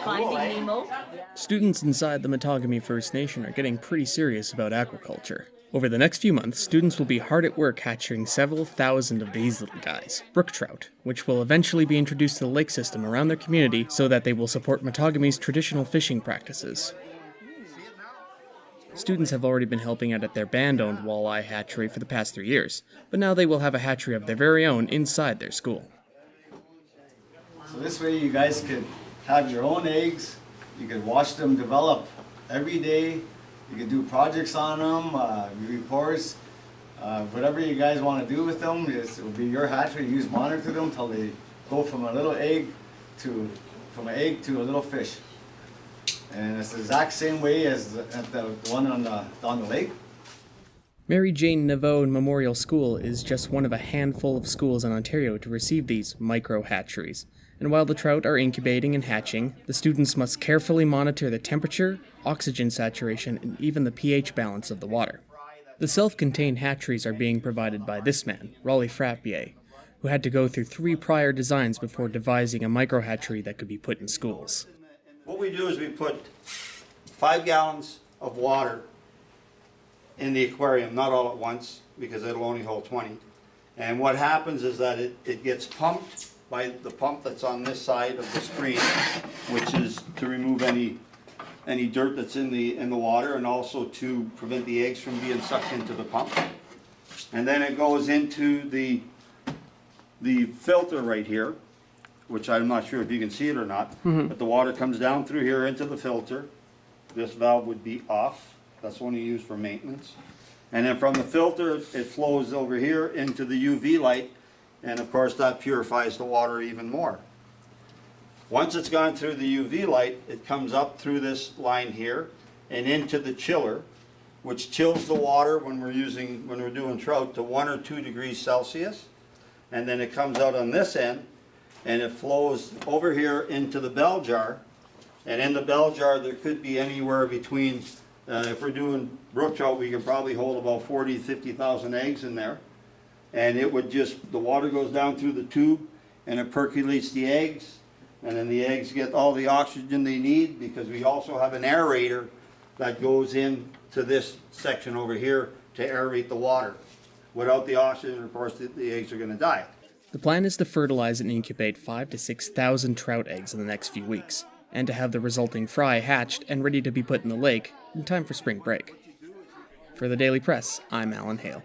Finding Nemo. Students inside the Mattagami First Nation are getting pretty serious about aquaculture. Over the next few months, students will be hard at work hatching several thousand of these little guys, brook trout, which will eventually be introduced to the lake system around their community so that they will support Mattagami's traditional fishing practices. Students have already been helping out at their band-owned walleye hatchery for the past 3 years, but now they will have a hatchery of their very own inside their school. So this way you guys could have your own eggs, you could watch them develop every day, you could do projects on them, reports, whatever you guys want to do with them. It will be your hatchery. You just monitor them until they go from a little egg to a little fish. And it's the exact same way as the one on the lake. Mary Jane Naveau Memorial School is just one of a handful of schools in Ontario to receive these micro-hatcheries. And while the trout are incubating and hatching, the students must carefully monitor the temperature, oxygen saturation, and even the pH balance of the water. The self-contained hatcheries are being provided by this man, Raleigh Frappier, who had to go through 3 prior designs before devising a micro-hatchery that could be put in schools. What we do is we put 5 gallons of water in the aquarium, not all at once, because it'll only hold 20. And what happens is that it gets pumped by the pump that's on this side of the screen, which is to remove any dirt that's in the water, and also to prevent the eggs from being sucked into the pump. And then it goes into the filter right here, which I'm not sure if you can see it or not, but the water comes down through here into the filter. This valve would be off. That's only used for maintenance. And then from the filter, it flows over here into the UV light, and of course that purifies the water even more. Once it's gone through the UV light, it comes up through this line here and into the chiller, which chills the water when we're doing trout to 1 or 2 degrees Celsius. And then it comes out on this end, and it flows over here into the bell jar. And in the bell jar, there could be anywhere between, if we're doing brook trout, we can probably hold about 40,000 to 50,000 eggs in there. And it would just, the water goes down through the tube, and it percolates the eggs, and then the eggs get all the oxygen they need, because we also have an aerator that goes in to this section over here to aerate the water. Without the oxygen, of course, the eggs are going to die. The plan is to fertilize and incubate 5,000 to 6,000 trout eggs in the next few weeks, and to have the resulting fry hatched and ready to be put in the lake in time for spring break. For the Daily Press, I'm Alan Hale.